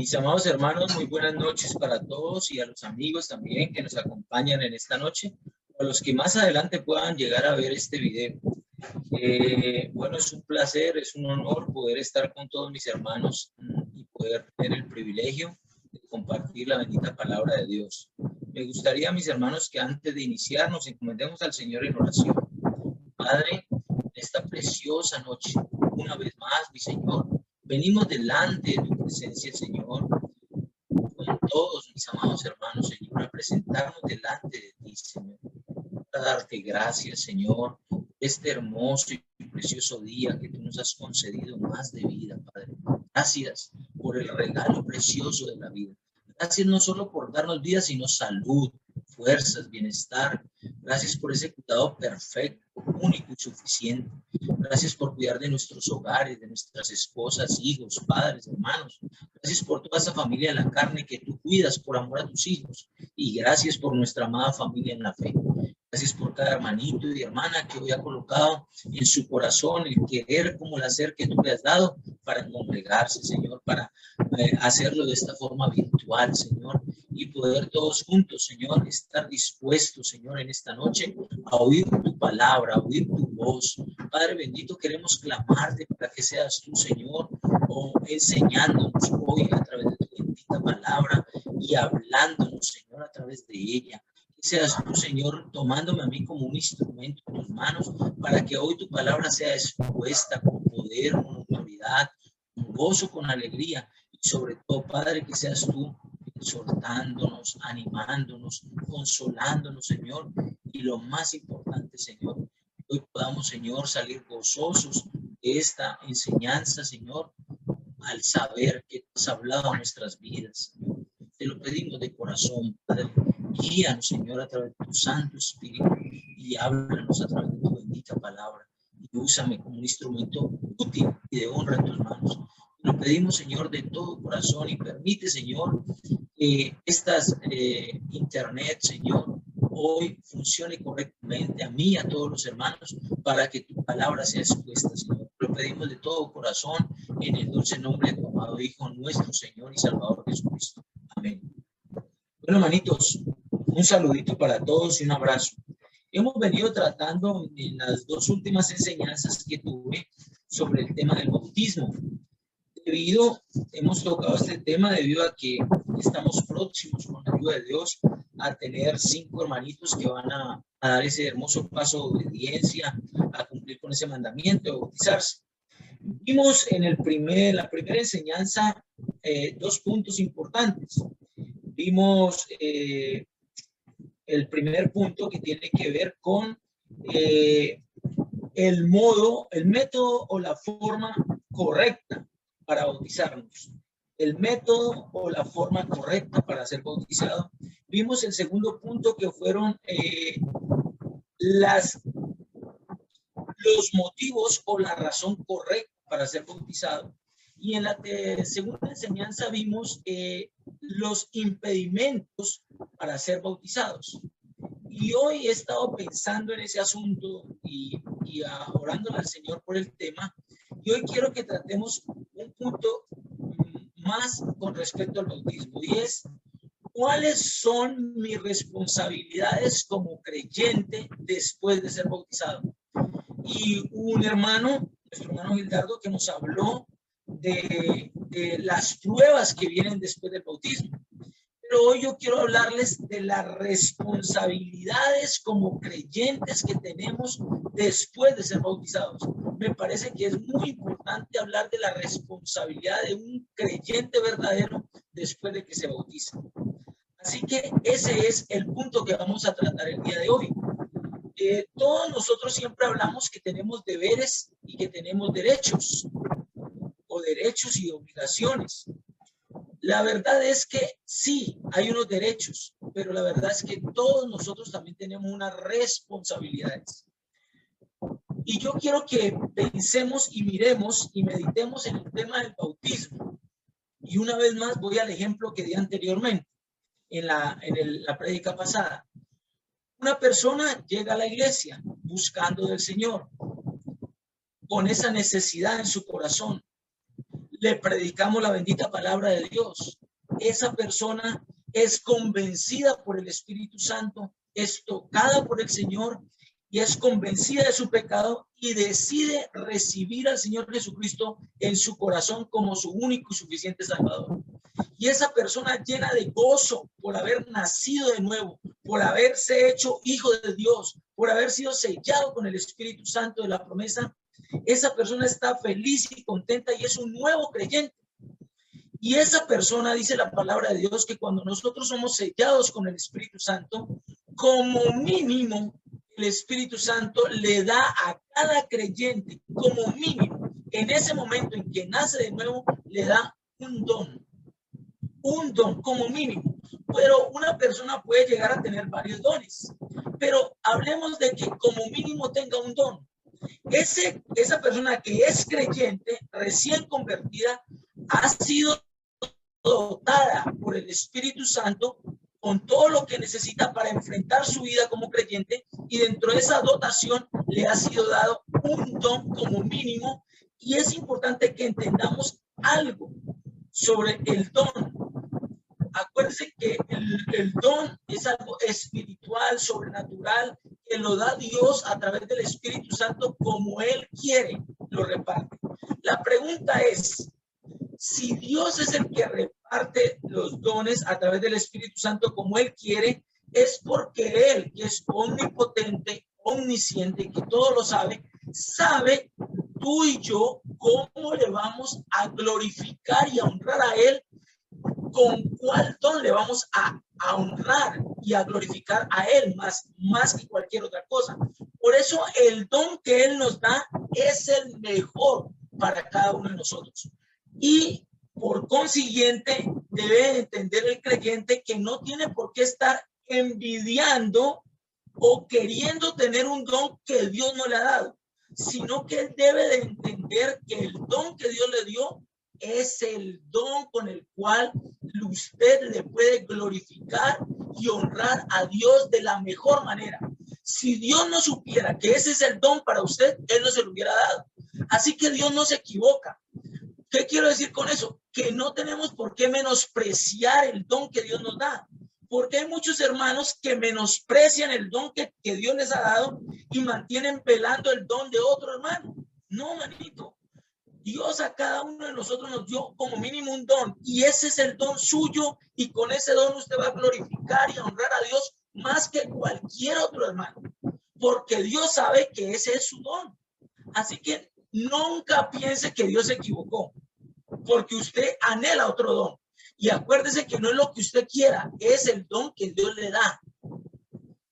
Mis amados hermanos, muy buenas noches para todos y a los amigos también que nos acompañan en esta noche, a los que más adelante puedan llegar a ver este video. Bueno, es un placer, es un honor poder estar con todos mis hermanos y poder tener el privilegio de compartir la bendita palabra de Dios. Me gustaría, mis hermanos, que antes de iniciar nos encomendemos al Señor en oración. Padre, en esta preciosa noche, una vez más, mi Señor, venimos delante de tu presencia, Señor, con todos mis amados hermanos, Señor, a presentarnos delante de ti, Señor, a darte gracias, Señor, este hermoso y precioso día que tú nos has concedido más de vida, Padre. Gracias por el regalo precioso de la vida. Gracias no solo por darnos vida, sino salud, fuerzas, bienestar. Gracias por ese cuidado perfecto, único y suficiente. Gracias por cuidar de nuestros hogares, de nuestras esposas, hijos, padres, hermanos. Gracias por toda esa familia de la carne que tú cuidas por amor a tus hijos. Y gracias por nuestra amada familia en la fe. Gracias por cada hermanito y hermana que hoy ha colocado en su corazón el querer como el hacer que tú le has dado para congregarse, Señor, para hacerlo de esta forma virtual, Señor, y poder todos juntos, Señor, estar dispuestos, Señor, en esta noche a oír tu palabra, a oír tu voz. Padre bendito, queremos clamarte para que seas tú, Señor, enseñándonos hoy a través de tu bendita palabra y hablándonos, Señor, a través de ella. Seas tú, Señor, tomándome a mí como un instrumento en tus manos para que hoy tu palabra sea expuesta con poder, con autoridad, con gozo, con alegría y sobre todo, Padre, que seas tú exhortándonos, animándonos, consolándonos, Señor, y lo más importante, Señor, hoy podamos, Señor, salir gozosos de esta enseñanza, Señor, al saber que tú has hablado a nuestras vidas, Señor. Te lo pedimos de corazón, Padre. Guíanos, Señor, a través de tu Santo Espíritu y háblanos a través de tu bendita palabra. Y úsame como un instrumento útil y de honra en tus manos. Te lo pedimos, Señor, de todo corazón y permite, Señor, que estas internet, Señor, hoy funcione correctamente a mí y a todos los hermanos para que tu palabra sea expuesta, Señor. Lo pedimos de todo corazón en el dulce nombre de tu amado Hijo, nuestro Señor y Salvador Jesucristo. Amén. Bueno, hermanitos, un saludito para todos y un abrazo. Hemos venido tratando en las dos últimas enseñanzas que tuve sobre el tema del bautismo. Hemos tocado este tema debido a que estamos próximos, con la ayuda de Dios, a tener 5 hermanitos que van a dar ese hermoso paso de obediencia, a cumplir con ese mandamiento de bautizarse. Vimos en la primera enseñanza 2 puntos importantes. Vimos el primer punto que tiene que ver con el método o la forma correcta para bautizarnos. El método o la forma correcta para ser bautizado. Vimos el segundo punto que fueron los motivos o la razón correcta para ser bautizado. Y en la segunda enseñanza vimos los impedimentos para ser bautizados. Y hoy he estado pensando en ese asunto y orándole al Señor por el tema. Y hoy quiero que tratemos un punto más con respecto al bautismo. Y es, ¿cuáles son mis responsabilidades como creyente después de ser bautizado? Y un hermano, nuestro hermano Gildardo, que nos habló de las pruebas que vienen después del bautismo. Pero hoy yo quiero hablarles de las responsabilidades como creyentes que tenemos después de ser bautizados. Me parece que es muy importante hablar de la responsabilidad de un creyente verdadero después de que se bautiza. Así que ese es el punto que vamos a tratar el día de hoy. Todos nosotros siempre hablamos que tenemos deberes y que tenemos derechos, o derechos y obligaciones. La verdad es que sí, hay unos derechos, pero la verdad es que todos nosotros también tenemos unas responsabilidades. Y yo quiero que pensemos y miremos y meditemos en el tema del bautismo. Y una vez más voy al ejemplo que di anteriormente en la prédica pasada. Una persona llega a la iglesia buscando del Señor, con esa necesidad en su corazón. le predicamos la bendita palabra de Dios, esa persona es convencida por el Espíritu Santo, es tocada por el Señor y es convencida de su pecado y decide recibir al Señor Jesucristo en su corazón como su único y suficiente Salvador. Y esa persona llena de gozo por haber nacido de nuevo, por haberse hecho hijo de Dios, por haber sido sellado con el Espíritu Santo de la promesa, esa persona está feliz y contenta y es un nuevo creyente. Y esa persona, dice la palabra de Dios, que cuando nosotros somos sellados con el Espíritu Santo, como mínimo, el Espíritu Santo le da a cada creyente, como mínimo, en ese momento en que nace de nuevo, le da un don como mínimo. Pero una persona puede llegar a tener varios dones. Pero hablemos de que como mínimo tenga un don. Esa persona que es creyente, recién convertida, ha sido dotada por el Espíritu Santo con todo lo que necesita para enfrentar su vida como creyente, y dentro de esa dotación le ha sido dado un don como mínimo. Y es importante que entendamos algo sobre el don. Acuérdense que el don es algo espiritual, sobrenatural, que lo da Dios a través del Espíritu Santo como Él quiere, lo reparte. La pregunta es, si Dios es el que reparte los dones a través del Espíritu Santo como Él quiere, es porque Él, que es omnipotente, omnisciente, que todo lo sabe, sabe tú y yo cómo le vamos a glorificar y a honrar a Él, con cuál don le vamos a honrar y a glorificar a Él más que cualquier otra cosa. Por eso el don que Él nos da es el mejor para cada uno de nosotros. Y por consiguiente debe entender el creyente que no tiene por qué estar envidiando o queriendo tener un don que Dios no le ha dado, sino que él debe de entender que el don que Dios le dio es el don con el cual usted le puede glorificar y honrar a Dios de la mejor manera. Si Dios no supiera que ese es el don para usted, Él no se lo hubiera dado. Así que Dios no se equivoca. ¿Qué quiero decir con eso? Que no tenemos por qué menospreciar el don que Dios nos da. Porque hay muchos hermanos que menosprecian el don que Dios les ha dado y mantienen velando el don de otro hermano. No, manito. Dios a cada uno de nosotros nos dio como mínimo un don, y ese es el don suyo, y con ese don usted va a glorificar y a honrar a Dios más que cualquier otro hermano, porque Dios sabe que ese es su don. Así que nunca piense que Dios se equivocó, porque usted anhela otro don. Y acuérdese que no es lo que usted quiera, es el don que Dios le da.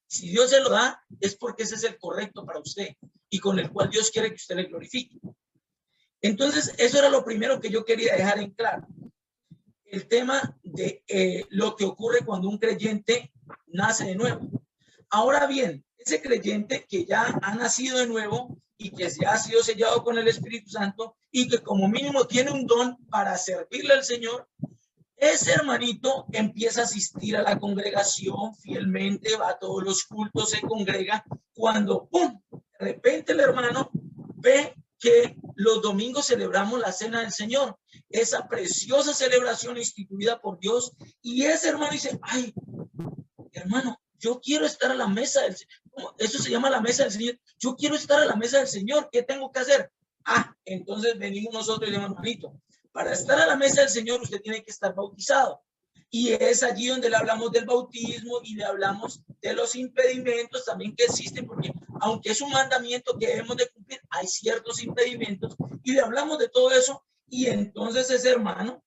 Si Dios se lo da, es porque ese es el correcto para usted y con el cual Dios quiere que usted le glorifique. Entonces, eso era lo primero que yo quería dejar en claro. El tema de lo que ocurre cuando un creyente nace de nuevo. Ahora bien, ese creyente que ya ha nacido de nuevo y que ya ha sido sellado con el Espíritu Santo y que como mínimo tiene un don para servirle al Señor, ese hermanito empieza a asistir a la congregación fielmente, va a todos los cultos, se congrega, cuando ¡pum!, de repente el hermano ve que los domingos celebramos la cena del Señor, esa preciosa celebración instituida por Dios, y ese hermano dice, ay, hermano, yo quiero estar a la mesa del Señor. Eso se llama la mesa del Señor. Yo quiero estar a la mesa del Señor. ¿Qué tengo que hacer? Entonces venimos nosotros y decimos, hermanito, para estar a la mesa del Señor usted tiene que estar bautizado. Y es allí donde le hablamos del bautismo y le hablamos de los impedimentos también que existen, porque aunque es un mandamiento que debemos de cumplir, hay ciertos impedimentos, y le hablamos de todo eso. Y entonces ese hermano,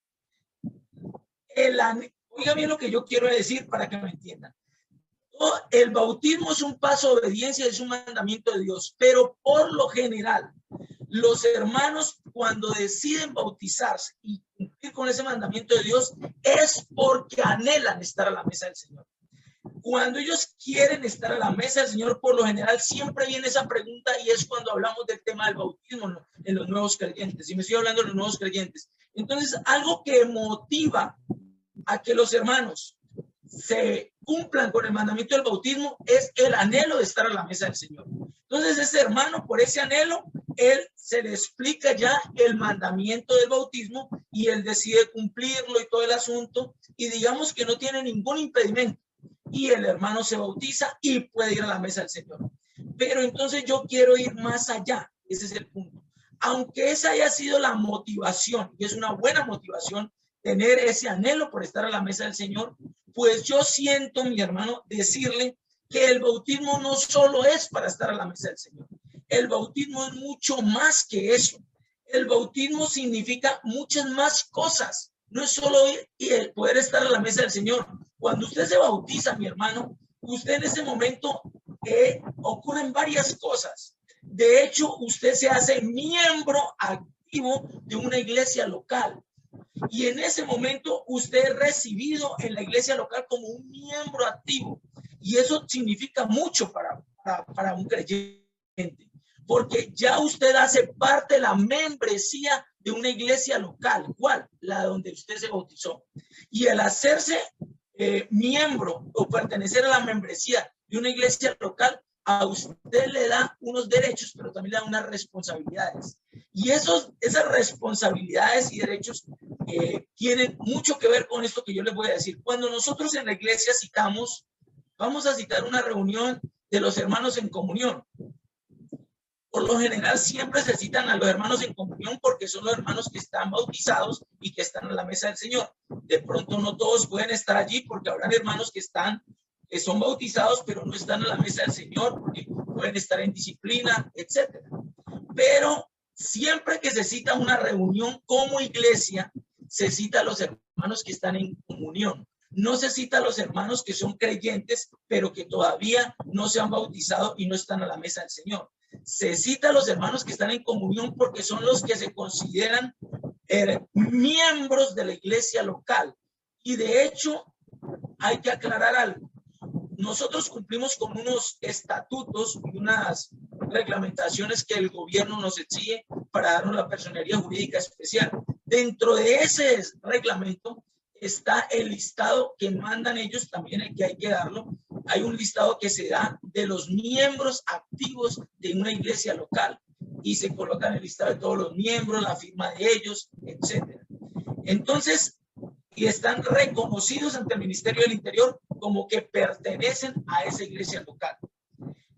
oiga bien lo que yo quiero decir para que me entiendan. El bautismo es un paso de obediencia, es un mandamiento de Dios, pero por lo general, los hermanos cuando deciden bautizarse y cumplir con ese mandamiento de Dios es porque anhelan estar a la mesa del Señor. Cuando ellos quieren estar a la mesa del Señor, por lo general siempre viene esa pregunta, y es cuando hablamos del tema del bautismo en los nuevos creyentes. Y me estoy hablando de los nuevos creyentes. Entonces, algo que motiva a que los hermanos se cumplan con el mandamiento del bautismo es el anhelo de estar a la mesa del Señor. Entonces ese hermano, por ese anhelo, él se le explica ya el mandamiento del bautismo y él decide cumplirlo y todo el asunto, y digamos que no tiene ningún impedimento, y el hermano se bautiza y puede ir a la mesa del Señor. Pero entonces yo quiero ir más allá, ese es el punto. Aunque esa haya sido la motivación, y es una buena motivación tener ese anhelo por estar a la mesa del Señor, pues yo siento, mi hermano, decirle que el bautismo no solo es para estar a la mesa del Señor. El bautismo es mucho más que eso. El bautismo significa muchas más cosas. No es solo ir y el poder estar a la mesa del Señor. Cuando usted se bautiza, mi hermano, usted en ese momento ocurren varias cosas. De hecho, usted se hace miembro activo de una iglesia local. Y en ese momento usted es recibido en la iglesia local como un miembro activo. Y eso significa mucho para un creyente, porque ya usted hace parte de la membresía de una iglesia local, ¿cuál? La donde usted se bautizó. Y el hacerse miembro o pertenecer a la membresía de una iglesia local, a usted le da unos derechos, pero también le da unas responsabilidades. Y esas responsabilidades y derechos tienen mucho que ver con esto que yo les voy a decir. Cuando nosotros en la iglesia citamos, vamos a citar una reunión de los hermanos en comunión. Por lo general siempre se citan a los hermanos en comunión porque son los hermanos que están bautizados y que están a la mesa del Señor. De pronto no todos pueden estar allí porque habrán hermanos que son bautizados pero no están a la mesa del Señor porque pueden estar en disciplina, etcétera. Pero siempre que se cita una reunión como iglesia, se cita a los hermanos que están en comunión. No se cita a los hermanos que son creyentes, pero que todavía no se han bautizado y no están a la mesa del Señor. Se cita a los hermanos que están en comunión porque son los que se consideran miembros de la iglesia local. Y de hecho, hay que aclarar algo. Nosotros cumplimos con unos estatutos y unas reglamentaciones que el gobierno nos exige para darnos la personería jurídica especial. Dentro de ese reglamento está el listado que mandan ellos, también que hay que darlo. Hay un listado que se da de los miembros activos de una iglesia local y se coloca en el listado de todos los miembros, la firma de ellos, etcétera. Entonces, y están reconocidos ante el Ministerio del Interior como que pertenecen a esa iglesia local.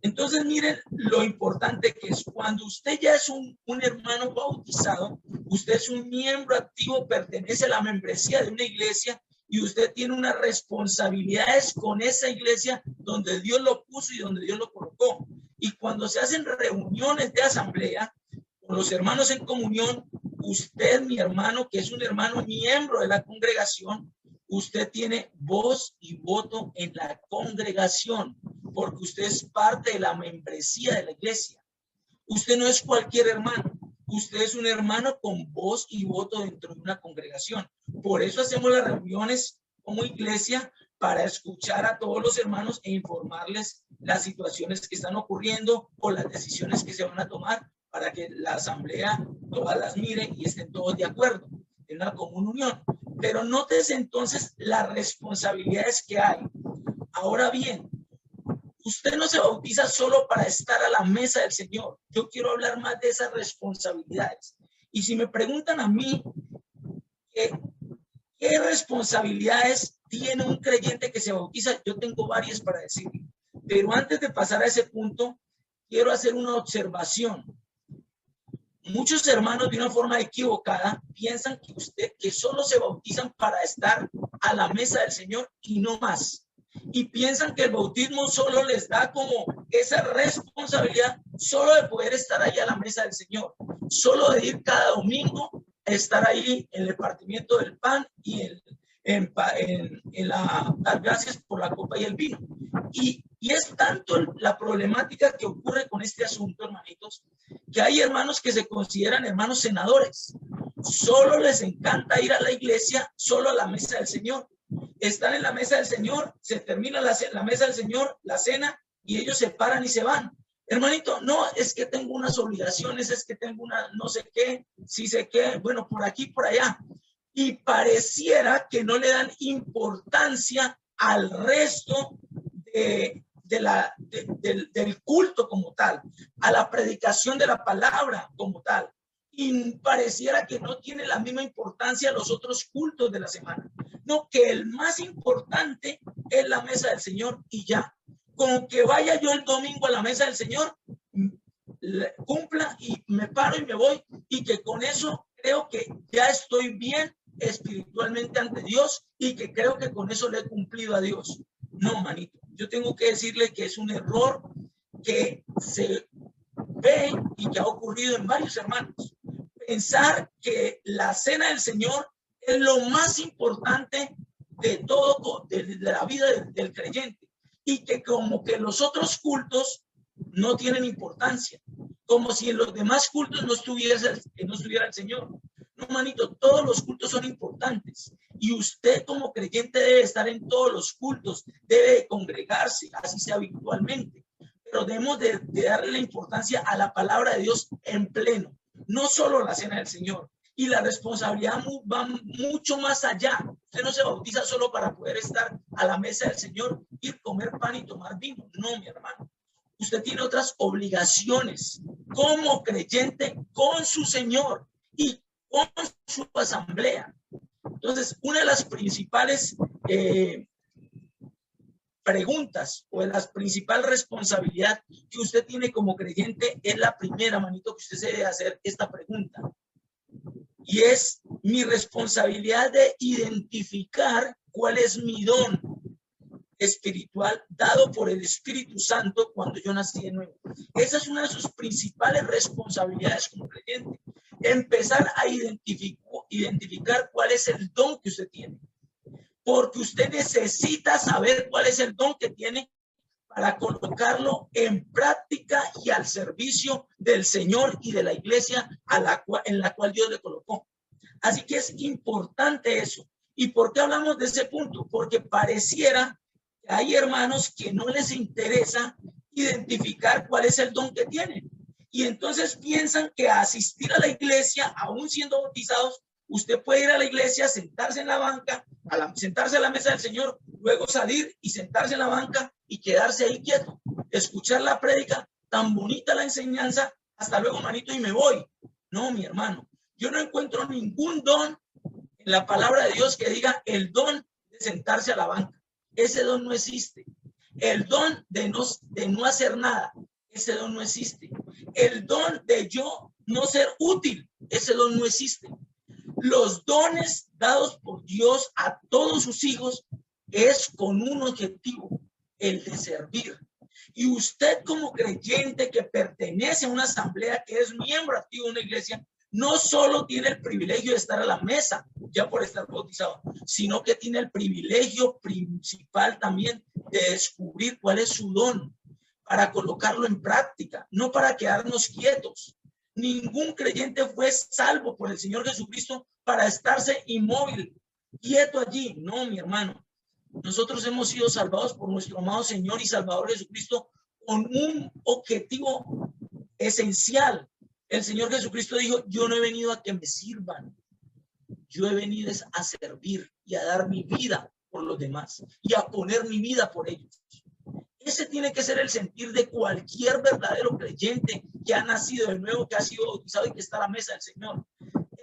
Entonces, miren lo importante que es. Cuando usted ya es un hermano bautizado, usted es un miembro activo, pertenece a la membresía de una iglesia y usted tiene unas responsabilidades con esa iglesia donde Dios lo puso y donde Dios lo colocó. Y cuando se hacen reuniones de asamblea con los hermanos en comunión, usted, mi hermano, que es un hermano miembro de la congregación, usted tiene voz y voto en la congregación, porque usted es parte de la membresía de la iglesia. Usted no es cualquier hermano, usted es un hermano con voz y voto dentro de una congregación. Por eso hacemos las reuniones como iglesia, para escuchar a todos los hermanos e informarles las situaciones que están ocurriendo o las decisiones que se van a tomar para que la asamblea todas las mire y estén todos de acuerdo en una común unión. Pero nótese entonces las responsabilidades que hay. Ahora bien, usted no se bautiza solo para estar a la mesa del Señor. Yo quiero hablar más de esas responsabilidades. Y si me preguntan a mí, ¿qué responsabilidades tiene un creyente que se bautiza? Yo tengo varias para decir. Pero antes de pasar a ese punto, quiero hacer una observación. Muchos hermanos de una forma equivocada piensan que solo se bautizan para estar a la mesa del Señor y no más. Y piensan que el bautismo solo les da como esa responsabilidad solo de poder estar ahí a la mesa del Señor, solo de ir cada domingo a estar ahí en el partimiento del pan y dar gracias por la copa y el vino. Y es tanto la problemática que ocurre con este asunto, hermanitos, que hay hermanos que se consideran hermanos senadores. Solo les encanta ir a la iglesia, solo a la mesa del Señor. Están en la mesa del Señor, se termina la mesa del Señor, la cena, y ellos se paran y se van. Hermanito, no, es que tengo unas obligaciones, es que tengo una no sé qué, sí sé qué, bueno, por aquí, por allá. Y pareciera que no le dan importancia al resto del culto como tal, a la predicación de la palabra como tal. Y pareciera que no tiene la misma importancia los otros cultos de la semana. No, que el más importante es la mesa del Señor y ya. Con que vaya yo el domingo a la mesa del Señor, cumpla y me paro y me voy, y que con eso creo que ya estoy bien espiritualmente ante Dios y que creo que con eso le he cumplido a Dios. No, manito, yo tengo que decirle que es un error que se ve y que ha ocurrido en varios hermanos. Pensar que la cena del Señor es lo más importante de todo, de la vida del creyente, y que como que los otros cultos no tienen importancia, como si en los demás cultos no estuviera el Señor. No, manito, todos los cultos son importantes y usted como creyente debe estar en todos los cultos, debe congregarse, así sea habitualmente, pero debemos de darle la importancia a la palabra de Dios en pleno, no solo la cena del Señor. Y la responsabilidad va mucho más allá. Usted no se bautiza solo para poder estar a la mesa del Señor, ir, comer pan y tomar vino. No, mi hermano. Usted tiene otras obligaciones como creyente con su Señor y con su asamblea. Entonces, una de las principales preguntas o de las principales responsabilidades que usted tiene como creyente es la primera, manito, que usted se debe hacer esta pregunta. Y es mi responsabilidad de identificar cuál es mi don espiritual dado por el Espíritu Santo cuando yo nací de nuevo. Esa es una de sus principales responsabilidades como creyente. Empezar a identificar cuál es el don que usted tiene. Porque usted necesita saber cuál es el don que tiene para colocarlo en práctica y al servicio del Señor y de la iglesia en la cual Dios le colocó. Así que es importante eso. ¿Y por qué hablamos de ese punto? Porque pareciera que hay hermanos que no les interesa identificar cuál es el don que tienen. Y entonces piensan que asistir a la iglesia, aún siendo bautizados, usted puede ir a la iglesia, sentarse en la banca, sentarse a la mesa del Señor, luego salir y sentarse en la banca y quedarse ahí quieto, escuchar la prédica, tan bonita la enseñanza, hasta luego, manito, y me voy. No, mi hermano, yo no encuentro ningún don en la palabra de Dios que diga el don de sentarse a la banca. Ese don no existe. El don de no hacer nada, ese don no existe. El don de yo no ser útil, ese don no existe. Los dones dados por Dios a todos sus hijos es con un objetivo, el de servir. Y usted como creyente que pertenece a una asamblea, que es miembro activo de una iglesia, no solo tiene el privilegio de estar a la mesa ya por estar bautizado, sino que tiene el privilegio principal también de descubrir cuál es su don para colocarlo en práctica, no para quedarnos quietos. Ningún creyente fue salvo por el Señor Jesucristo para estarse inmóvil, quieto allí. No, mi hermano. Nosotros hemos sido salvados por nuestro amado Señor y Salvador Jesucristo con un objetivo esencial. El Señor Jesucristo dijo, yo no he venido a que me sirvan, yo he venido a servir y a dar mi vida por los demás y a poner mi vida por ellos. Ese tiene que ser el sentir de cualquier verdadero creyente que ha nacido de nuevo, que ha sido bautizado y que está a la mesa del Señor.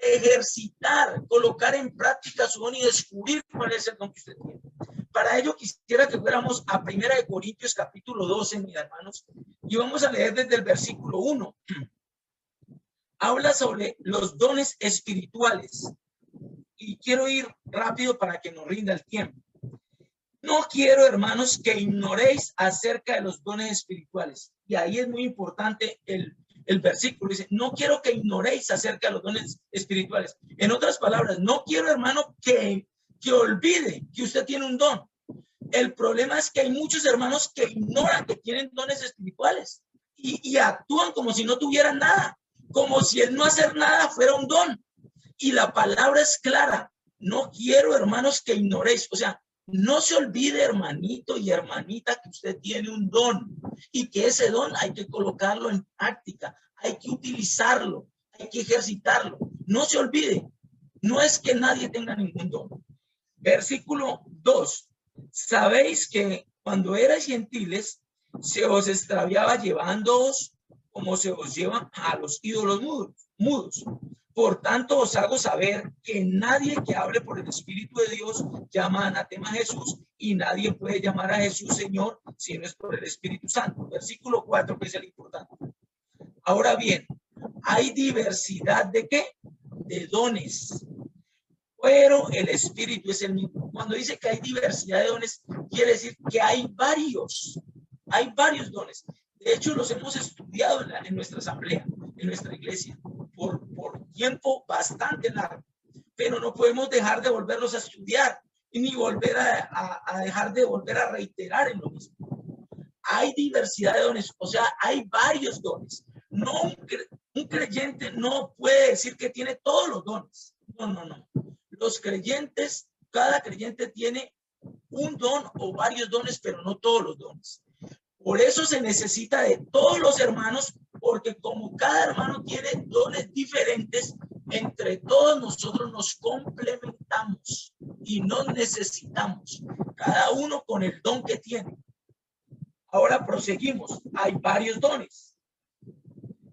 Ejercitar, colocar en práctica su don y descubrir cuál es el don que usted tiene. Para ello quisiera que fuéramos a 1 Corintios capítulo 12, mis hermanos, y vamos a leer desde el versículo 1. Habla sobre los dones espirituales. Y quiero ir rápido para que nos rinda el tiempo. No quiero, hermanos, que ignoréis acerca de los dones espirituales. Y ahí es muy importante el versículo. Dice, no quiero que ignoréis acerca de los dones espirituales. En otras palabras, no quiero, hermano, que olvide que usted tiene un don. El problema es que hay muchos hermanos que ignoran que tienen dones espirituales y actúan como si no tuvieran nada, como si el no hacer nada fuera un don. Y la palabra es clara. No quiero, hermanos, que ignoréis. O sea, no se olvide, hermanito y hermanita, que usted tiene un don y que ese don hay que colocarlo en práctica, hay que utilizarlo, hay que ejercitarlo. No se olvide, no es que nadie tenga ningún don. Versículo 2. Sabéis que cuando erais gentiles, se os extraviaba llevándoos como se os llevan a los ídolos mudos. Por tanto, os hago saber que nadie que hable por el Espíritu de Dios llama anatema a Jesús, y nadie puede llamar a Jesús Señor si no es por el Espíritu Santo. Versículo 4, que es el importante. Ahora bien, hay diversidad de ¿qué? De dones, pero el Espíritu es el mismo. Cuando dice que hay diversidad de dones, quiere decir que hay varios dones. De hecho, los hemos estudiado en nuestra asamblea, en nuestra iglesia, por tiempo bastante largo, pero no podemos dejar de volverlos a estudiar y ni volver a dejar de volver a reiterar en lo mismo. Hay diversidad de dones, o sea, hay varios dones. No, un creyente no puede decir que tiene todos los dones. No. Los creyentes, cada creyente tiene un don o varios dones, pero no todos los dones. Por eso se necesita de todos los hermanos, porque como cada hermano tiene dones diferentes, entre todos nosotros nos complementamos y nos necesitamos, cada uno con el don que tiene. Ahora proseguimos. Hay varios dones.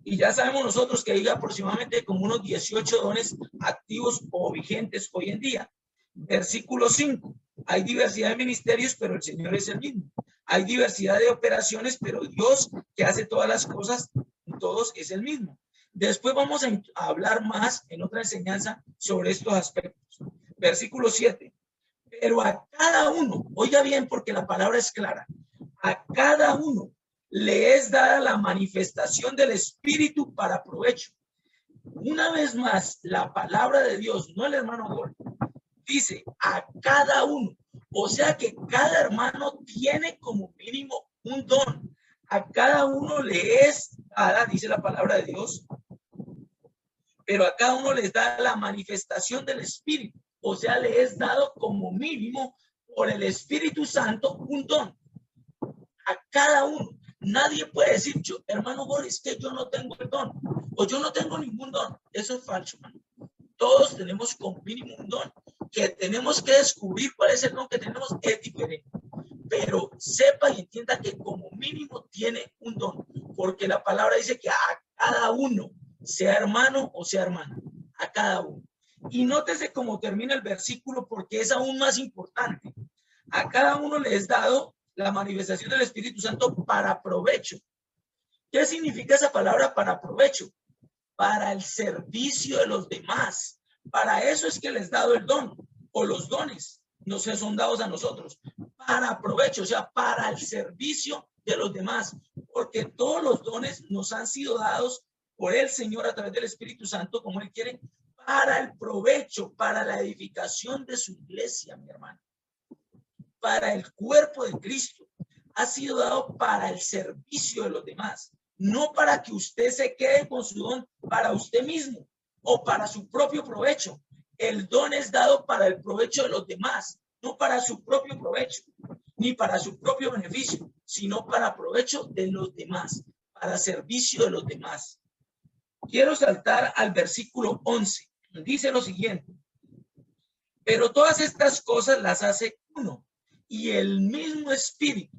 Y ya sabemos nosotros que hay aproximadamente como unos 18 dones activos o vigentes hoy en día. Versículo 5. Hay diversidad de ministerios, pero el Señor es el mismo. Hay diversidad de operaciones, pero Dios que hace todas las cosas, todos es el mismo. Después vamos a hablar más en otra enseñanza sobre estos aspectos. Versículo 7. Pero a cada uno, oiga bien porque la palabra es clara, a cada uno le es dada la manifestación del Espíritu para provecho. Una vez más, la palabra de Dios, no el hermano Gol, dice a cada uno. O sea que cada hermano tiene como mínimo un don. A cada uno le es dada, dice la palabra de Dios, pero a cada uno les da la manifestación del Espíritu. O sea, le es dado como mínimo por el Espíritu Santo un don. A cada uno. Nadie puede decir, yo, hermano Boris, que yo no tengo el don o yo no tengo ningún don. Eso es falso, hermano. Todos tenemos como mínimo un don. Que tenemos que descubrir cuál es el don que tenemos es diferente. Pero sepa y entienda que como mínimo tiene un don. Porque la palabra dice que a cada uno, sea hermano o sea hermana, a cada uno. Y nótese cómo termina el versículo porque es aún más importante. A cada uno le es dado la manifestación del Espíritu Santo para provecho. ¿Qué significa esa palabra para provecho? Para el servicio de los demás. Para eso es que les he dado el don o los dones. No se son dados a nosotros. Para provecho, o sea, para el servicio de los demás. Porque todos los dones nos han sido dados por el Señor a través del Espíritu Santo, como Él quiere, para el provecho, para la edificación de su iglesia, mi hermano. Para el cuerpo de Cristo. Ha sido dado para el servicio de los demás. No para que usted se quede con su don para usted mismo o para su propio provecho. El don es dado para el provecho de los demás, no para su propio provecho, ni para su propio beneficio, sino para provecho de los demás, para servicio de los demás. Quiero saltar al versículo 11. Dice lo siguiente. Pero todas estas cosas las hace uno y el mismo Espíritu,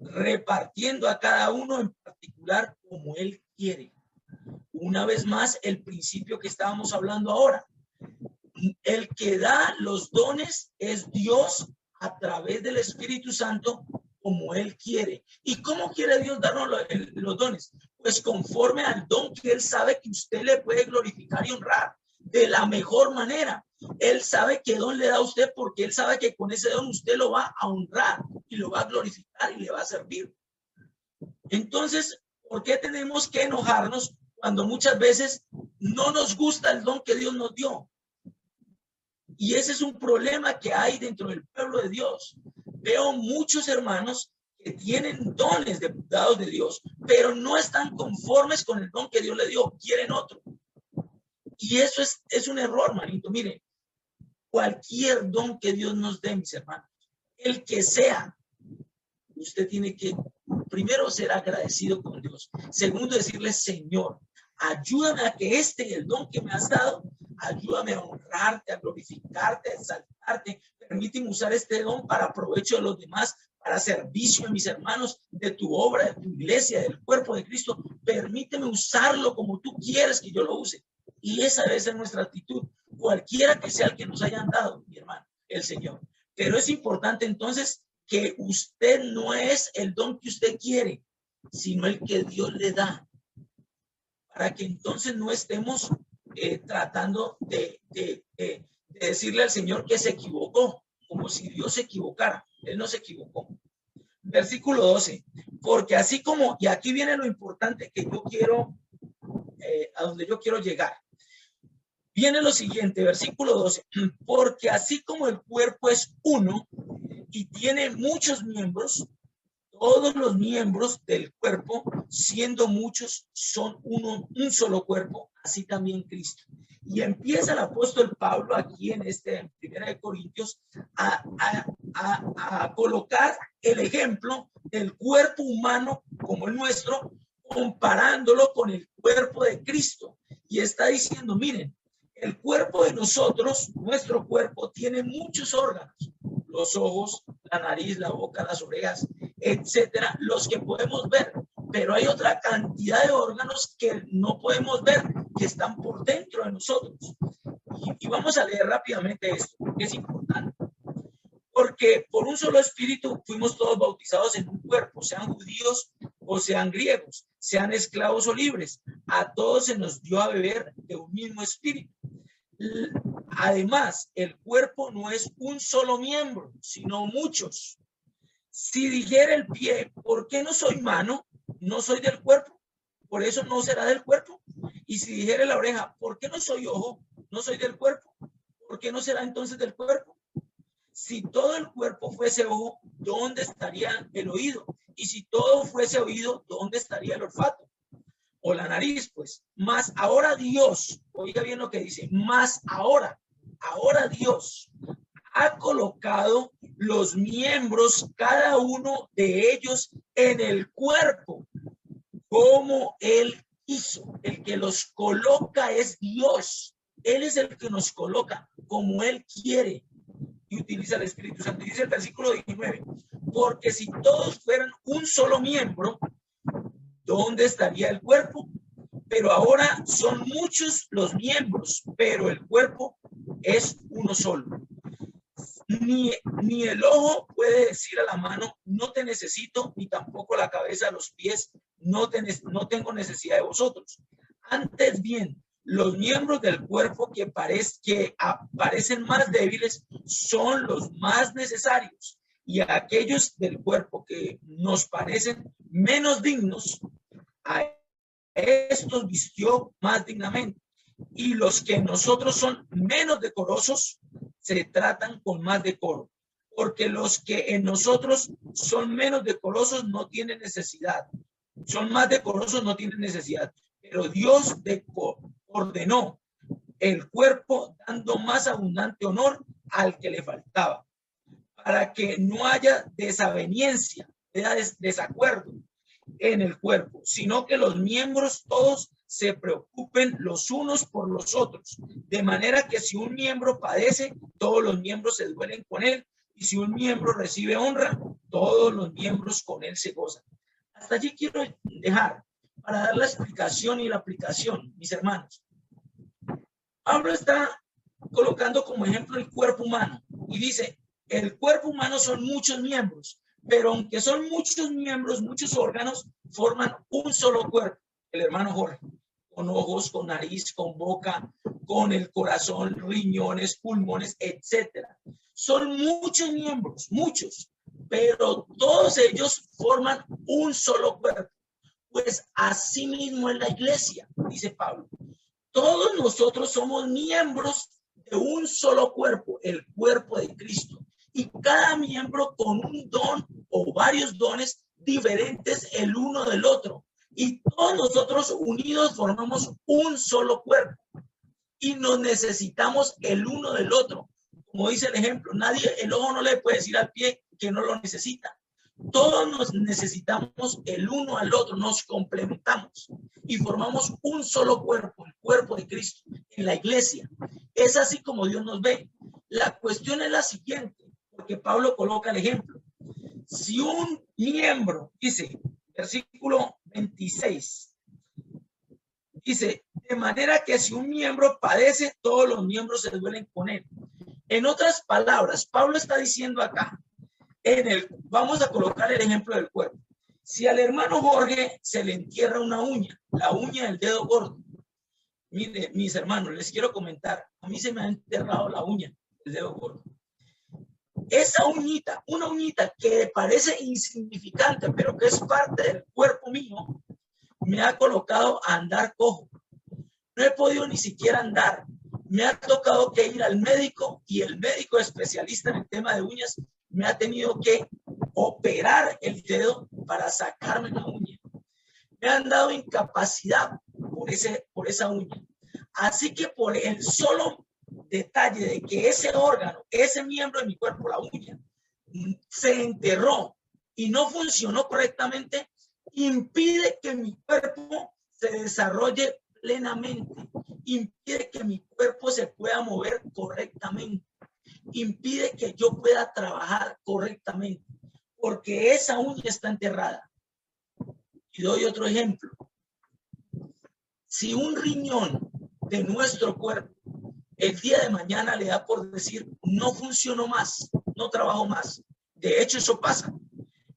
repartiendo a cada uno en particular como Él quiere. Una vez más, el principio que estábamos hablando ahora. El que da los dones es Dios a través del Espíritu Santo como Él quiere. ¿Y cómo quiere Dios darnos los dones? Pues conforme al don que Él sabe que usted le puede glorificar y honrar de la mejor manera. Él sabe qué don le da a usted porque Él sabe que con ese don usted lo va a honrar y lo va a glorificar y le va a servir. Entonces, ¿por qué tenemos que enojarnos cuando muchas veces no nos gusta el don que Dios nos dio? Y ese es un problema que hay dentro del pueblo de Dios. Veo muchos hermanos que tienen dones dados de Dios, pero no están conformes con el don que Dios le dio, quieren otro. Y eso es un error, manito. Mire, cualquier don que Dios nos dé, mis hermanos, el que sea, usted tiene que primero ser agradecido con Dios. Segundo, decirle, Señor, ayúdame a que el don que me has dado, ayúdame a honrarte, a glorificarte, a exaltarte. Permíteme usar este don para provecho de los demás, para servicio a mis hermanos, de tu obra, de tu iglesia, del cuerpo de Cristo. Permíteme usarlo como tú quieres que yo lo use. Y esa debe ser nuestra actitud, cualquiera que sea el que nos hayan dado, mi hermano, el Señor. Pero es importante entonces que usted no es el don que usted quiere, sino el que Dios le da, para que entonces no estemos tratando de decirle al Señor que se equivocó, como si Dios se equivocara. Él no se equivocó. Versículo 12, porque así como, y aquí viene lo importante que yo quiero, a donde yo quiero llegar. Viene lo siguiente, versículo 12, porque así como el cuerpo es uno y tiene muchos miembros, todos los miembros del cuerpo, siendo muchos, son un solo cuerpo, así también Cristo. Y empieza el apóstol Pablo aquí en 1 de Corintios a colocar el ejemplo del cuerpo humano como el nuestro, comparándolo con el cuerpo de Cristo. Y está diciendo, miren, el cuerpo de nosotros, nuestro cuerpo, tiene muchos órganos, los ojos, la nariz, la boca, las orejas, etcétera, los que podemos ver, pero hay otra cantidad de órganos que no podemos ver, que están por dentro de nosotros. Y vamos a leer rápidamente esto, porque es importante. Porque por un solo espíritu fuimos todos bautizados en un cuerpo, sean judíos o sean griegos, sean esclavos o libres. A todos se nos dio a beber de un mismo espíritu. Además, el cuerpo no es un solo miembro, sino muchos. Si dijera el pie, ¿por qué no soy mano? No soy del cuerpo, por eso no será del cuerpo. Y si dijera la oreja, ¿por qué no soy ojo? No soy del cuerpo, ¿por qué no será entonces del cuerpo? Si todo el cuerpo fuese ojo, ¿dónde estaría el oído? Y si todo fuese oído, ¿dónde estaría el olfato? O la nariz, pues. Más ahora Dios, oiga bien lo que dice, más ahora Dios ha colocado los miembros, cada uno de ellos, en el cuerpo, como Él hizo. El que los coloca es Dios. Él es el que nos coloca como Él quiere. Y utiliza el Espíritu Santo. Dice el versículo 19, porque si todos fueran un solo miembro, ¿dónde estaría el cuerpo? Pero ahora son muchos los miembros, pero el cuerpo es uno solo. Ni el ojo puede decir a la mano, no te necesito, ni tampoco la cabeza, los pies, no tengo necesidad de vosotros. Antes bien, los miembros del cuerpo que parecen más débiles son los más necesarios, y aquellos del cuerpo que nos parecen menos dignos, a estos vistió más dignamente, y los que nosotros son menos decorosos se tratan con más decoro, porque los que en nosotros son menos decorosos no tienen necesidad, son más decorosos no tienen necesidad, pero Dios ordenó el cuerpo dando más abundante honor al que le faltaba, para que no haya desaveniencia, desacuerdo en el cuerpo, sino que los miembros todos se preocupen los unos por los otros, de manera que si un miembro padece, todos los miembros se duelen con él, y si un miembro recibe honra, todos los miembros con él se gozan. Hasta allí quiero dejar para dar la explicación y la aplicación, mis hermanos. Pablo está colocando como ejemplo el cuerpo humano y dice, el cuerpo humano son muchos miembros, pero aunque son muchos miembros, muchos órganos, forman un solo cuerpo. El hermano Jorge, con ojos, con nariz, con boca, con el corazón, riñones, pulmones, etcétera. Son muchos miembros, muchos, pero todos ellos forman un solo cuerpo. Pues así mismo en la iglesia, dice Pablo. Todos nosotros somos miembros de un solo cuerpo, el cuerpo de Cristo. Y cada miembro con un don o varios dones diferentes el uno del otro. Y todos nosotros unidos formamos un solo cuerpo. Y nos necesitamos el uno del otro. Como dice el ejemplo, el ojo no le puede decir al pie que no lo necesita. Todos nos necesitamos el uno al otro, nos complementamos y formamos un solo cuerpo, el cuerpo de Cristo, en la iglesia. Es así como Dios nos ve. La cuestión es la siguiente, porque Pablo coloca el ejemplo. si un miembro, dice, versículo 26, dice, de manera que si un miembro padece, todos los miembros se duelen con él. En otras palabras, Pablo está diciendo acá, vamos a colocar el ejemplo del cuerpo. Si al hermano Jorge se le entierra una uña, la uña del dedo gordo, mire, mis hermanos, les quiero comentar, a mí se me ha enterrado la uña del dedo gordo. Esa uñita, una uñita que parece insignificante, pero que es parte del cuerpo mío, me ha colocado a andar cojo. No he podido ni siquiera andar. Me ha tocado que ir al médico y el médico especialista en el tema de uñas me ha tenido que operar el dedo para sacarme la uña. Me han dado incapacidad por esa uña. Así que por el solo detalle de que ese órgano, ese miembro de mi cuerpo, la uña, se enterró y no funcionó correctamente, impide que mi cuerpo se desarrolle plenamente, impide que mi cuerpo se pueda mover correctamente, impide que yo pueda trabajar correctamente, porque esa uña está enterrada. Y doy otro ejemplo. Si un riñón de nuestro cuerpo el día de mañana le da por decir, no funciono más, no trabajo más, de hecho eso pasa,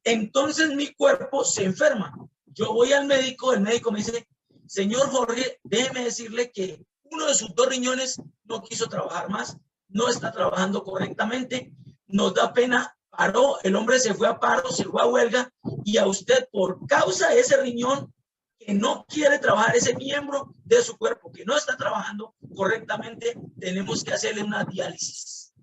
entonces mi cuerpo se enferma. Yo voy al médico, el médico me dice, señor Jorge, déjeme decirle que uno de sus 2 riñones no quiso trabajar más, no está trabajando correctamente, nos da pena, paró, el hombre se fue a paro, se fue a huelga, y a usted por causa de ese riñón que no quiere trabajar, ese miembro de su cuerpo que no está trabajando correctamente, tenemos que hacerle una diálisis.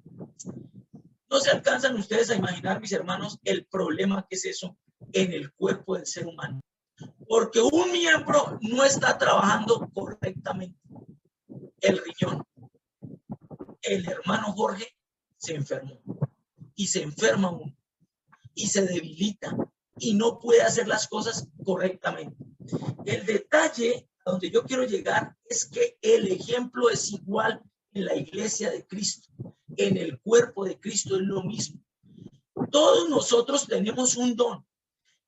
No se alcanzan ustedes a imaginar, mis hermanos, el problema que es eso en el cuerpo del ser humano. Porque un miembro no está trabajando correctamente. El riñón. El hermano Jorge se enfermó. Y se enferma uno. Y se debilita. Y no puede hacer las cosas correctamente. El detalle a donde yo quiero llegar es que el ejemplo es igual en la iglesia de Cristo. En el cuerpo de Cristo es lo mismo. Todos nosotros tenemos un don.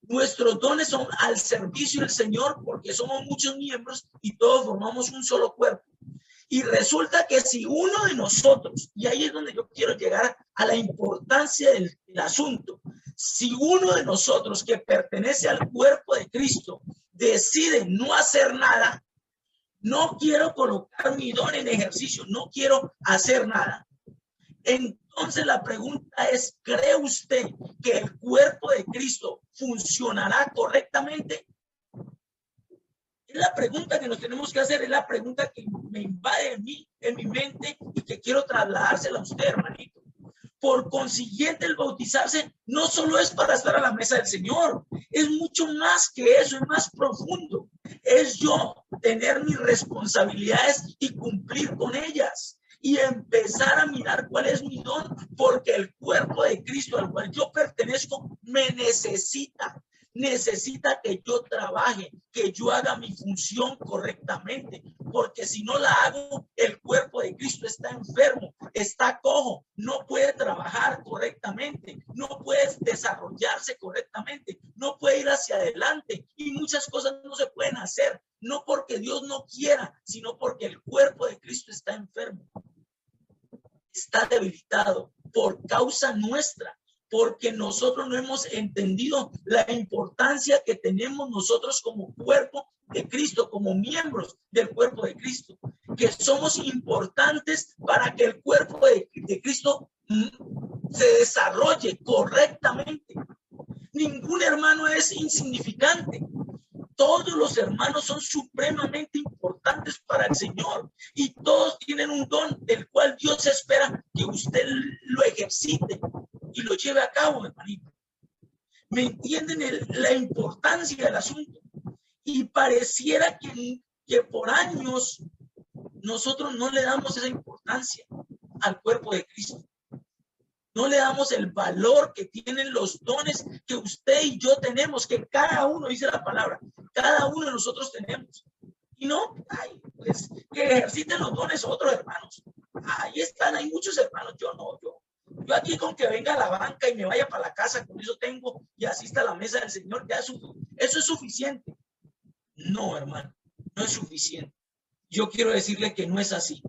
Nuestros dones son al servicio del Señor porque somos muchos miembros y todos formamos un solo cuerpo. Y resulta que si uno de nosotros, y ahí es donde yo quiero llegar a la importancia del asunto, si uno de nosotros que pertenece al cuerpo de Cristo decide no hacer nada, no quiero colocar mi don en ejercicio, no quiero hacer nada. Entonces la pregunta es, ¿cree usted que el cuerpo de Cristo funcionará correctamente? Es la pregunta que nos tenemos que hacer, es la pregunta que me invade en mi mente y que quiero trasladársela a usted, hermanito. Por consiguiente, el bautizarse no solo es para estar a la mesa del Señor, es mucho más que eso, es más profundo. Es yo tener mis responsabilidades y cumplir con ellas. Y empezar a mirar cuál es mi don, porque el cuerpo de Cristo al cual yo pertenezco me necesita que yo trabaje, que yo haga mi función correctamente, porque si no la hago, el cuerpo de Cristo está enfermo, está cojo, no puede trabajar correctamente, no puede desarrollarse correctamente, no puede ir hacia adelante y muchas cosas no se pueden hacer, no porque Dios no quiera, sino porque el cuerpo de Cristo está enfermo, está debilitado por causa nuestra. Porque nosotros no hemos entendido la importancia que tenemos nosotros como cuerpo de Cristo, como miembros del cuerpo de Cristo, que somos importantes para que el cuerpo de Cristo se desarrolle correctamente. Ningún hermano es insignificante. Todos los hermanos son supremamente importantes para el Señor y todos tienen un don del cual Dios espera que usted lo ejercite y lo lleve a cabo, hermanito. ¿Me entienden la importancia del asunto? Y pareciera que por años nosotros no le damos esa importancia al cuerpo de Cristo. No le damos el valor que tienen los dones que usted y yo tenemos, que cada uno, dice la palabra, cada uno de nosotros tenemos. Y no, pues que ejerciten los dones otros hermanos. Ahí están, hay muchos hermanos, yo no, yo Yo aquí con que venga a la banca y me vaya para la casa, con eso tengo y asista a la mesa del Señor, ya eso es suficiente. No, hermano, no es suficiente. Yo quiero decirle que no es así.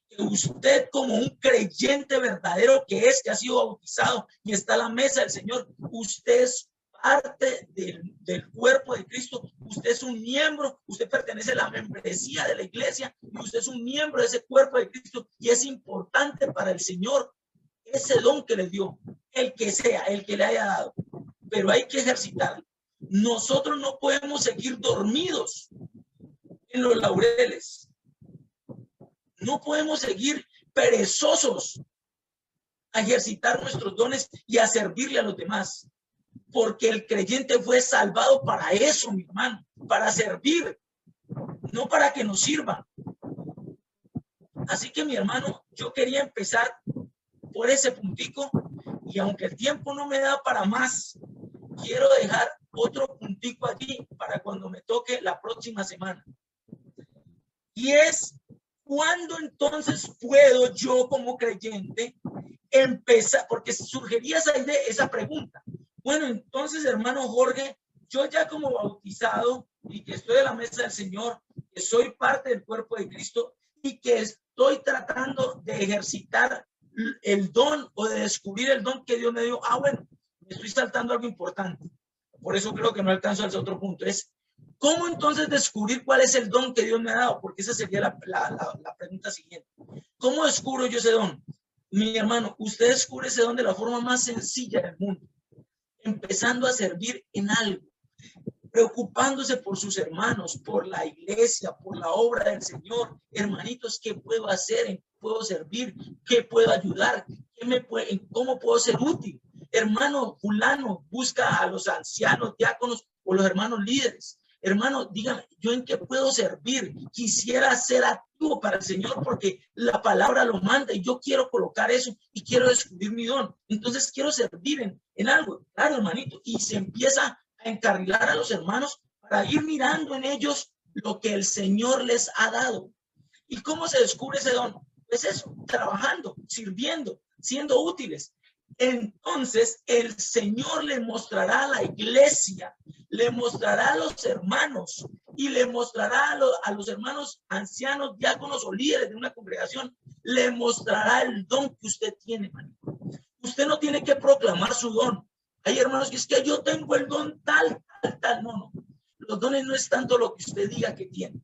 Que usted, como un creyente verdadero que ha sido bautizado y está a la mesa del Señor, usted es parte del cuerpo de Cristo, usted es un miembro, usted pertenece a la membresía de la iglesia y usted es un miembro de ese cuerpo de Cristo y es importante para el Señor ese don que le dio, el que sea, el que le haya dado, pero hay que ejercitarlo. Nosotros no podemos seguir dormidos en los laureles. No podemos seguir perezosos a ejercitar nuestros dones y a servirle a los demás, porque el creyente fue salvado para eso, mi hermano, para servir, no para que nos sirva. Así que, mi hermano, yo quería empezar por ese puntico y aunque el tiempo no me da para más, quiero dejar otro puntico aquí para cuando me toque la próxima semana. Y es, ¿cuándo entonces puedo yo como creyente empezar? Porque surgiría esa pregunta. Bueno, entonces, hermano Jorge, yo ya como bautizado y que estoy en la mesa del Señor, que soy parte del cuerpo de Cristo y que estoy tratando de ejercitar el don o de descubrir el don que Dios me dio. Bueno, me estoy saltando algo importante. Por eso creo que no alcanzo al otro punto. Es, ¿cómo entonces descubrir cuál es el don que Dios me ha dado? Porque esa sería la pregunta siguiente. ¿Cómo descubro yo ese don? Mi hermano, usted descubre ese don de la forma más sencilla del mundo, empezando a servir en algo, preocupándose por sus hermanos, por la iglesia, por la obra del Señor. Hermanitos, ¿qué puedo hacer? ¿En qué puedo servir? ¿Qué puedo ayudar? ¿Cómo puedo ser útil? Hermano fulano, busca a los ancianos, diáconos o los hermanos líderes. Hermano, dígame, ¿yo en qué puedo servir? Quisiera ser activo para el Señor porque la palabra lo manda y yo quiero colocar eso y quiero descubrir mi don. Entonces quiero servir en algo. Claro, hermanito. Y se empieza a encarrilar a los hermanos para ir mirando en ellos lo que el Señor les ha dado. ¿Y cómo se descubre ese don? Pues eso, trabajando, sirviendo, siendo útiles. Entonces el Señor le mostrará a la iglesia, le mostrará a los hermanos y le mostrará a los hermanos ancianos, diáconos o líderes de una congregación, le mostrará el don que usted tiene, manito. Usted no tiene que proclamar su don. Hay hermanos que es que yo tengo el don tal. No. Los dones no es tanto lo que usted diga que tiene,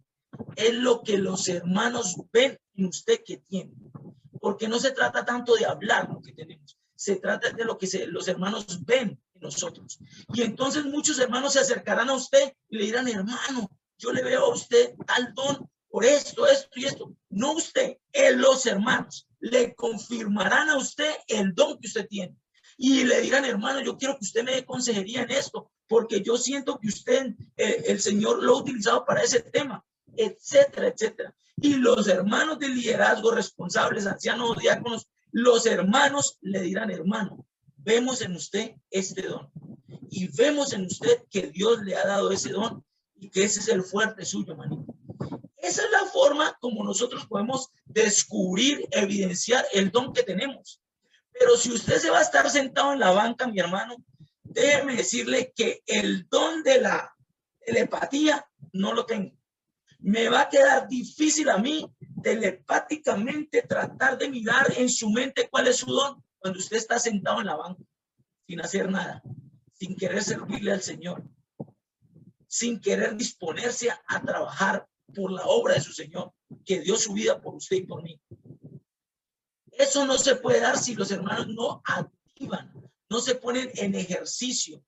es lo que los hermanos ven en usted que tiene. Porque no se trata tanto de hablar lo que tenemos, se trata de lo que los hermanos ven en nosotros. Y entonces muchos hermanos se acercarán a usted y le dirán, hermano, yo le veo a usted tal don por esto, esto y esto. No usted, los hermanos le confirmarán a usted el don que usted tiene. Y le dirán, hermano, yo quiero que usted me dé consejería en esto, porque yo siento que usted, el Señor lo ha utilizado para ese tema, etcétera, etcétera. Y los hermanos de liderazgo, responsables, ancianos, diáconos, los hermanos le dirán, hermano, vemos en usted este don y vemos en usted que Dios le ha dado ese don y que ese es el fuerte suyo, manito. Esa es la forma como nosotros podemos descubrir, evidenciar el don que tenemos. Pero si usted se va a estar sentado en la banca, mi hermano, déjeme decirle que el don de la telepatía no lo tengo. Me va a quedar difícil a mí telepáticamente tratar de mirar en su mente cuál es su don cuando usted está sentado en la banca, sin hacer nada, sin querer servirle al Señor, sin querer disponerse a trabajar por la obra de su Señor, que dio su vida por usted y por mí. Eso no se puede dar si los hermanos no activan, no se ponen en ejercicio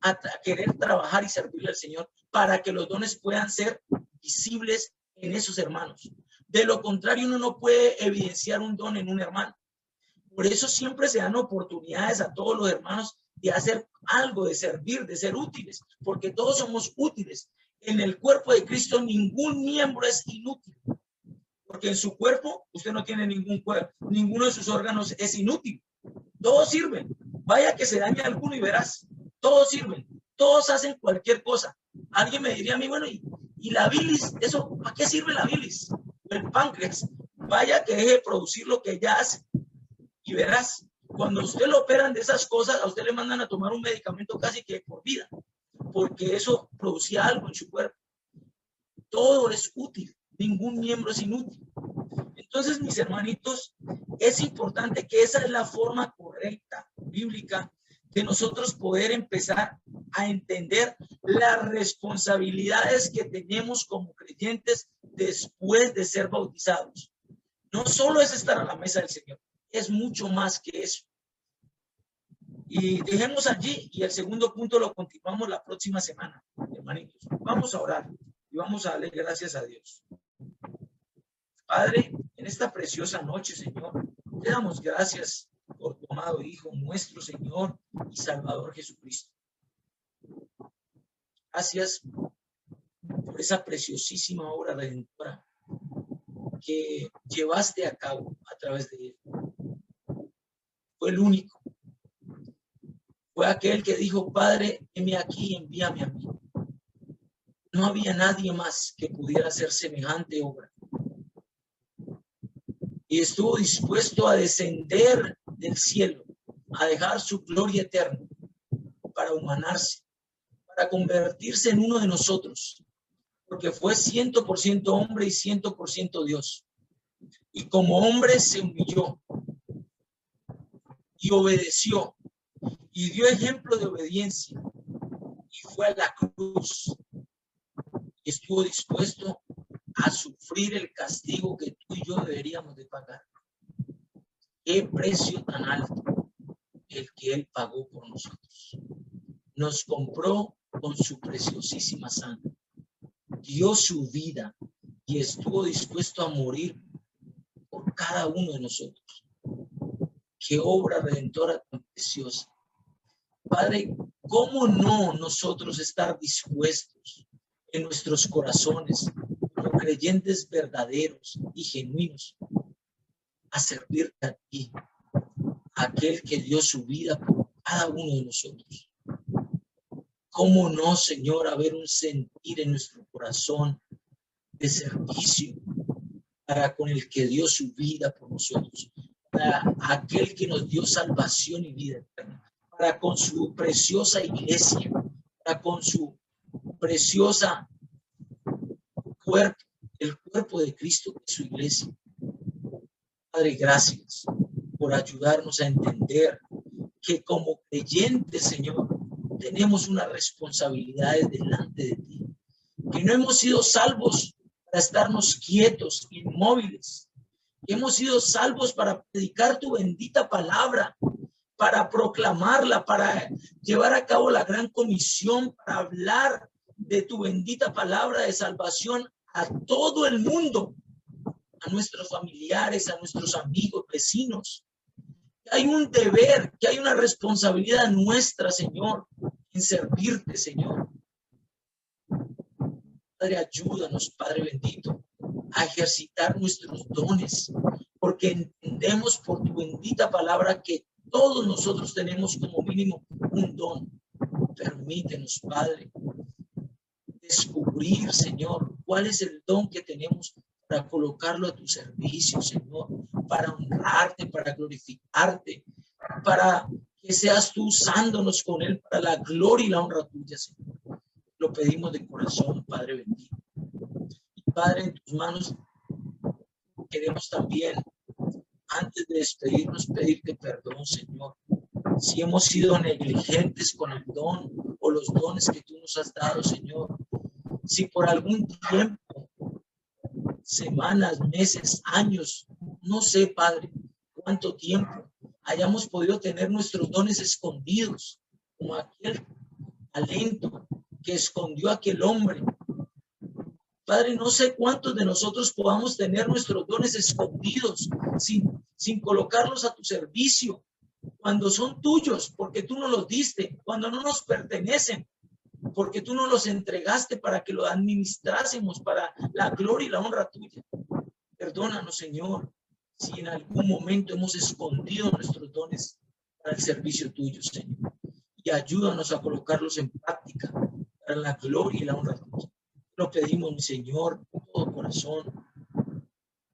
a querer trabajar y servirle al Señor para que los dones puedan ser visibles en esos hermanos. De lo contrario, uno no puede evidenciar un don en un hermano. Por eso siempre se dan oportunidades a todos los hermanos de hacer algo, de servir, de ser útiles, porque todos somos útiles. En el cuerpo de Cristo ningún miembro es inútil, porque en su cuerpo usted no tiene ningún cuerpo, ninguno de sus órganos es inútil. Todos sirven. Vaya que se dañe alguno y verás. Todos sirven. Todos hacen cualquier cosa. Alguien me diría a mí, bueno, ¿y la bilis? ¿Eso para qué sirve la bilis? El páncreas. Vaya que deje de producir lo que ya hace. Y verás, cuando a usted lo operan de esas cosas, a usted le mandan a tomar un medicamento casi que por vida, porque eso producía algo en su cuerpo. Todo es útil, ningún miembro es inútil. Entonces, mis hermanitos, es importante que esa es la forma correcta, bíblica, de nosotros poder empezar a entender las responsabilidades que tenemos como creyentes después de ser bautizados. No solo es estar a la mesa del Señor, es mucho más que eso. Y dejemos allí, y el segundo punto lo continuamos la próxima semana, hermanitos. Vamos a orar y vamos a darle gracias a Dios. Padre, en esta preciosa noche, Señor, te damos gracias por tu amado Hijo, nuestro Señor y Salvador Jesucristo. Gracias por esa preciosísima obra redentora que llevaste a cabo a través de él. Fue el único. Fue aquel que dijo, Padre, heme aquí, envíame a mí. No había nadie más que pudiera hacer semejante obra. Y estuvo dispuesto a descender del cielo, a dejar su gloria eterna para humanarse, para convertirse en uno de nosotros, porque fue 100% hombre y 100% Dios. Y como hombre se humilló y obedeció y dio ejemplo de obediencia y fue a la cruz y estuvo dispuesto a sufrir el castigo que tú y yo deberíamos de pagar. Qué precio tan alto el que él pagó por nosotros. Nos compró con su preciosísima sangre. Dio su vida y estuvo dispuesto a morir por cada uno de nosotros. Qué obra redentora tan preciosa. Padre, ¿cómo no nosotros estar dispuestos en nuestros corazones, como creyentes verdaderos y genuinos, a servirte a ti, aquel que dio su vida por cada uno de nosotros? ¿Cómo no, Señor, haber un sentir en nuestro corazón de servicio para con el que dio su vida por nosotros, para aquel que nos dio salvación y vida eterna, para con su preciosa iglesia, para con su preciosa cuerpo, el cuerpo de Cristo, que es su iglesia? Padre, gracias por ayudarnos a entender que como creyentes, Señor, tenemos unas responsabilidades delante de ti, que no hemos sido salvos para estarnos quietos, inmóviles, que hemos sido salvos para predicar tu bendita palabra, para proclamarla, para llevar a cabo la gran comisión, para hablar de tu bendita palabra de salvación a todo el mundo, a nuestros familiares, a nuestros amigos, vecinos. Hay un deber, que hay una responsabilidad nuestra, Señor, en servirte, Señor. Padre, ayúdanos, Padre bendito, a ejercitar nuestros dones, porque entendemos por tu bendita palabra que todos nosotros tenemos como mínimo un don. Permítenos, Padre, descubrir, Señor, cuál es el don que tenemos para colocarlo a tu servicio, Señor, para honrarte, para glorificarte, para que seas tú usándonos con él para la gloria y la honra tuya, Señor. Lo pedimos de corazón, Padre bendito. Y Padre, en tus manos queremos también, antes de despedirnos, pedirte perdón, Señor, si hemos sido negligentes con el don o los dones que tú nos has dado, Señor. Si por algún tiempo, semanas, meses, años, no sé, Padre, cuánto tiempo hayamos podido tener nuestros dones escondidos, como aquel talento que escondió aquel hombre. Padre, no sé cuántos de nosotros podamos tener nuestros dones escondidos sin colocarlos a tu servicio, cuando son tuyos, porque tú nos los diste, cuando no nos pertenecen, porque tú nos los entregaste para que lo administrásemos para la gloria y la honra tuya. Perdónanos, Señor, si en algún momento hemos escondido nuestros dones para el servicio tuyo, Señor. Y ayúdanos a colocarlos en práctica para la gloria y la honra tuya. Lo pedimos, mi Señor, con todo corazón.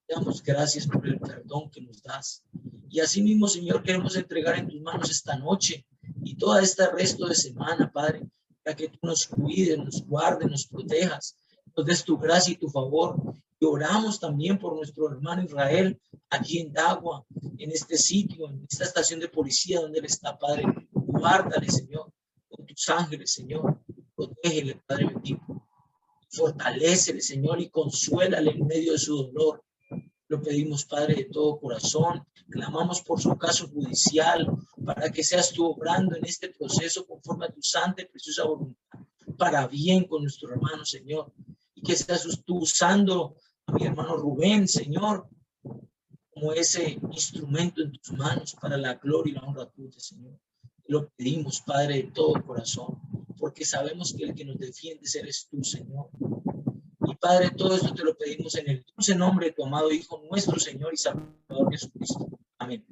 Te damos gracias por el perdón que nos das. Y así mismo, Señor, queremos entregar en tus manos esta noche y todo este resto de semana, Padre, para que tú nos cuides, nos guardes, nos protejas, nos des tu gracia y tu favor. Y oramos también por nuestro hermano Israel, aquí en Dagua, en este sitio, en esta estación de policía donde él está, Padre. Guárdale, Señor, con tus ángeles, Señor. Protégele, Padre bendito. Fortalécele, Señor, y consuélale en medio de su dolor. Lo pedimos, Padre, de todo corazón. Clamamos por su caso judicial para que seas tú obrando en este proceso conforme a tu santa y preciosa voluntad, para bien con nuestro hermano, Señor. Y que seas tú usando a mi hermano Rubén, Señor, como ese instrumento en tus manos para la gloria y la honra tuya, Señor. Lo pedimos, Padre, de todo corazón, porque sabemos que el que nos defiende eres tú, Señor. Y Padre, todo esto te lo pedimos en el dulce nombre de tu amado Hijo, nuestro Señor y Salvador Jesucristo. Amén.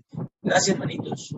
Gracias, hermanitos.